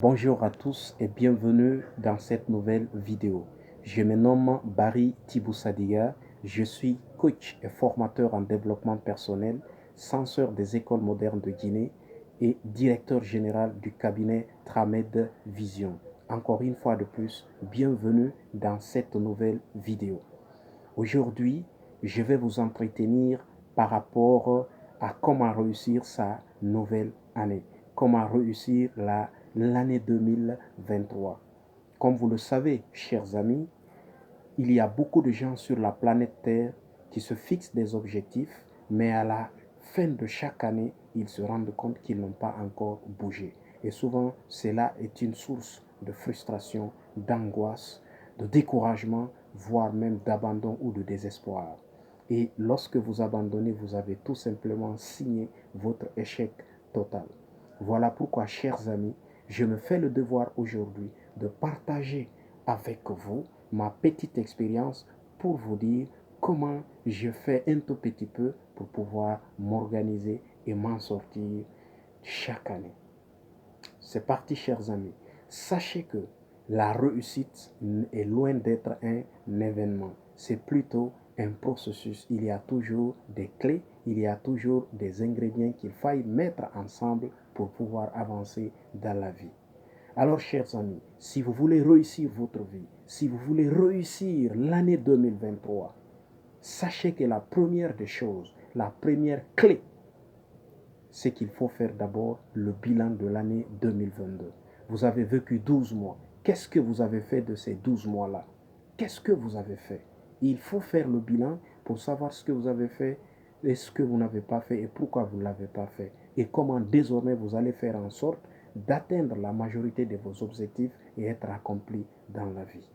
Bonjour à tous et bienvenue dans cette nouvelle vidéo. Je me nomme Barry Tiboussadiga, je suis coach et formateur en développement personnel, censeur des écoles modernes de Guinée et directeur général du cabinet Tramed Vision. Encore une fois de plus, bienvenue dans cette nouvelle vidéo. Aujourd'hui, je vais vous entretenir par rapport à comment réussir sa nouvelle année, comment réussir l'année 2023. Comme vous le savez, chers amis, il y a beaucoup de gens sur la planète Terre qui se fixent des objectifs, mais à la fin de chaque année, ils se rendent compte qu'ils n'ont pas encore bougé. Et souvent, cela est une source de frustration, d'angoisse, de découragement, voire même d'abandon ou de désespoir. Et lorsque vous abandonnez, vous avez tout simplement signé votre échec total. Voilà pourquoi, chers amis, je me fais le devoir aujourd'hui de partager avec vous ma petite expérience pour vous dire comment je fais un tout petit peu pour pouvoir m'organiser et m'en sortir chaque année. C'est parti, chers amis. Sachez que la réussite est loin d'être un événement. C'est plutôt un processus. Il y a toujours des clés, il y a toujours des ingrédients qu'il faille mettre ensemble pour pouvoir avancer dans la vie. Alors, chers amis, si vous voulez réussir votre vie, si vous voulez réussir l'année 2023, sachez que la première des choses, la première clé, c'est qu'il faut faire d'abord le bilan de l'année 2022. Vous avez vécu 12 mois. Qu'est-ce que vous avez fait de ces 12 mois-là? Qu'est-ce que vous avez fait? Il faut faire le bilan pour savoir ce que vous avez fait et ce que vous n'avez pas fait et pourquoi vous ne l'avez pas fait. Et comment désormais vous allez faire en sorte d'atteindre la majorité de vos objectifs et être accompli dans la vie.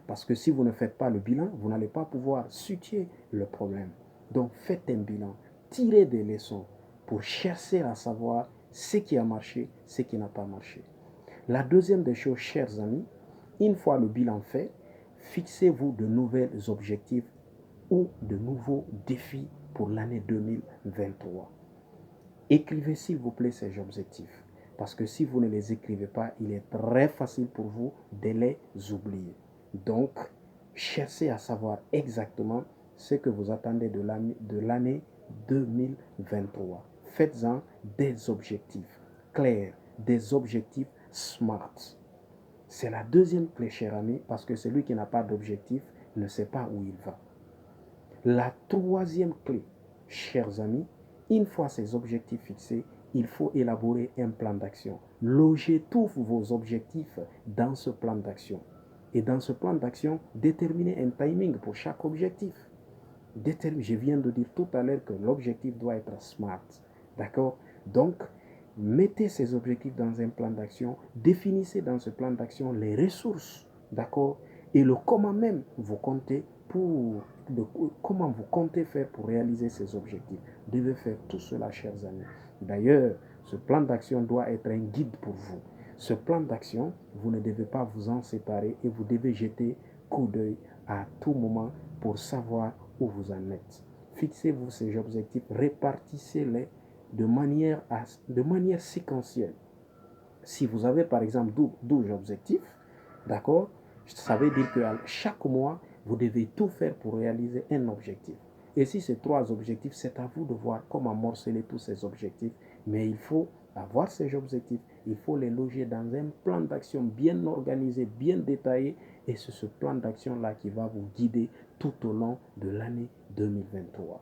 Parce que si vous ne faites pas le bilan, vous n'allez pas pouvoir situer le problème. Donc faites un bilan, tirez des leçons pour chercher à savoir ce qui a marché, ce qui n'a pas marché. La deuxième des choses, chers amis, une fois le bilan fait, fixez-vous de nouveaux objectifs ou de nouveaux défis pour l'année 2023. Écrivez s'il vous plaît ces objectifs. Parce que si vous ne les écrivez pas, il est très facile pour vous de les oublier. Donc, cherchez à savoir exactement ce que vous attendez de l'année 2023. Faites-en des objectifs clairs, des objectifs SMART. C'est la deuxième clé, cher ami, parce que celui qui n'a pas d'objectif ne sait pas où il va. La troisième clé, chers amis, une fois ces objectifs fixés, il faut élaborer un plan d'action. Logez tous vos objectifs dans ce plan d'action. Et dans ce plan d'action, déterminez un timing pour chaque objectif. Je viens de dire tout à l'heure que l'objectif doit être SMART. D'accord? Donc, mettez ces objectifs dans un plan d'action. Définissez dans ce plan d'action les ressources. D'accord? Et le comment même vous comptez comment vous comptez faire pour réaliser ces objectifs. Vous devez faire tout cela, chers amis. D'ailleurs, ce plan d'action doit être un guide pour vous. Ce plan d'action, vous ne devez pas vous en séparer et vous devez jeter coup d'œil à tout moment pour savoir où vous en êtes. Fixez-vous ces objectifs, répartissez-les de manière séquentielle. Si vous avez par exemple 12 objectifs, d'accord, ça veut dire que chaque mois, vous devez tout faire pour réaliser un objectif. Et si c'est 3 objectifs, c'est à vous de voir comment morceler tous ces objectifs. Mais il faut avoir ces objectifs, il faut les loger dans un plan d'action bien organisé, bien détaillé. Et c'est ce plan d'action-là qui va vous guider tout au long de l'année 2023.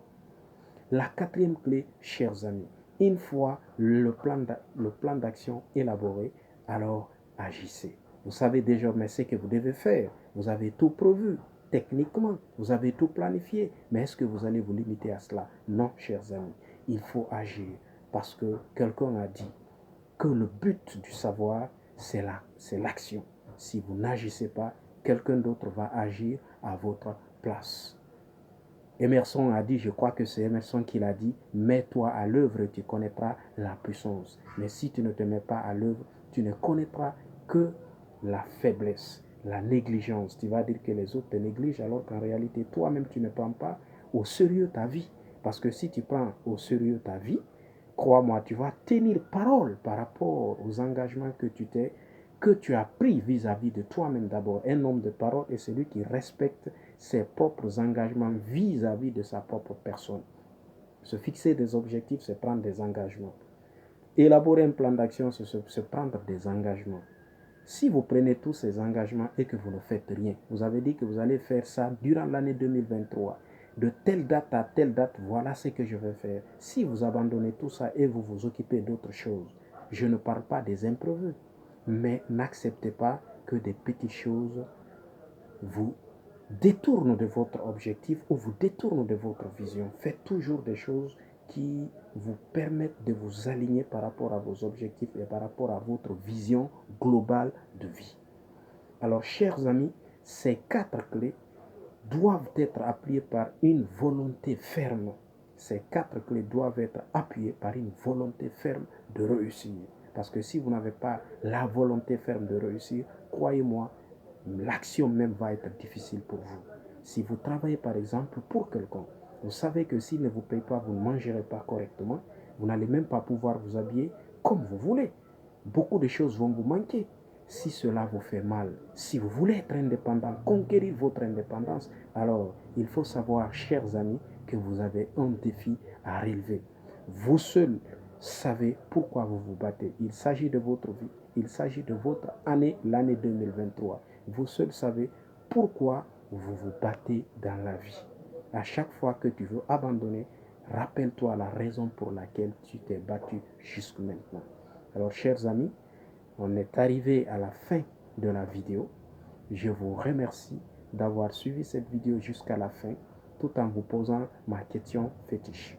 La quatrième clé, chers amis, une fois le plan d'action élaboré, alors agissez. Vous savez désormais ce que vous devez faire. Vous avez tout prévu techniquement, vous avez tout planifié. Mais est-ce que vous allez vous limiter à cela? Non, chers amis, il faut agir. Parce que quelqu'un a dit que le but du savoir, c'est l'action. Si vous n'agissez pas, quelqu'un d'autre va agir à votre place. Emerson a dit, je crois que c'est Emerson qui l'a dit, mets-toi à l'œuvre et tu connaîtras la puissance. Mais si tu ne te mets pas à l'œuvre, tu ne connaîtras que la faiblesse, la négligence. Tu vas dire que les autres te négligent alors qu'en réalité, toi-même, tu ne prends pas au sérieux ta vie. Parce que si tu prends au sérieux ta vie, crois-moi, tu vas tenir parole par rapport aux engagements que tu as pris vis-à-vis de toi-même d'abord. Un homme de parole est celui qui respecte ses propres engagements vis-à-vis de sa propre personne. Se fixer des objectifs, c'est prendre des engagements. Élaborer un plan d'action, c'est se prendre des engagements. Si vous prenez tous ces engagements et que vous ne faites rien, vous avez dit que vous allez faire ça durant l'année 2023, de telle date à telle date, voilà ce que je vais faire. Si vous abandonnez tout ça et vous vous occupez d'autre chose, je ne parle pas des imprévus, mais n'acceptez pas que des petites choses vous détournent de votre objectif ou vous détournent de votre vision. Faites toujours des choses qui vous permettent de vous aligner par rapport à vos objectifs et par rapport à votre vision globale de vie. Alors, chers amis, ces 4 clés doivent être appuyées par une volonté ferme. Ces 4 clés doivent être appuyées par une volonté ferme de réussir. Parce que si vous n'avez pas la volonté ferme de réussir, croyez-moi, l'action même va être difficile pour vous. Si vous travaillez par exemple pour quelqu'un, vous savez que s'il ne vous paye pas, vous ne mangerez pas correctement, vous n'allez même pas pouvoir vous habiller comme vous voulez. Beaucoup de choses vont vous manquer. Si cela vous fait mal, si vous voulez être indépendant, conquérir votre indépendance, alors il faut savoir, chers amis, que vous avez un défi à relever. Vous seuls savez pourquoi vous vous battez. Il s'agit de votre vie, il s'agit de votre année, l'année 2023. Vous seuls savez pourquoi vous vous battez dans la vie. À chaque fois que tu veux abandonner, rappelle-toi la raison pour laquelle tu t'es battu jusque maintenant. Alors, chers amis, on est arrivé à la fin de la vidéo. Je vous remercie d'avoir suivi cette vidéo jusqu'à la fin, tout en vous posant ma question fétiche.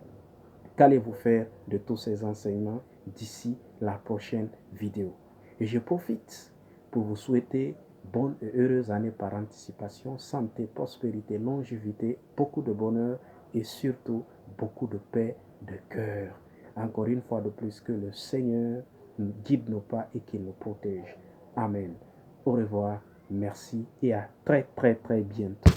Qu'allez-vous faire de tous ces enseignements d'ici la prochaine vidéo? Et je profite pour vous souhaiter bonne et heureuse année par anticipation, santé, prospérité, longévité, beaucoup de bonheur et surtout beaucoup de paix de cœur. Encore une fois de plus, que le Seigneur nous guide nos pas et qu'il nous protège. Amen. Au revoir, merci et à très bientôt.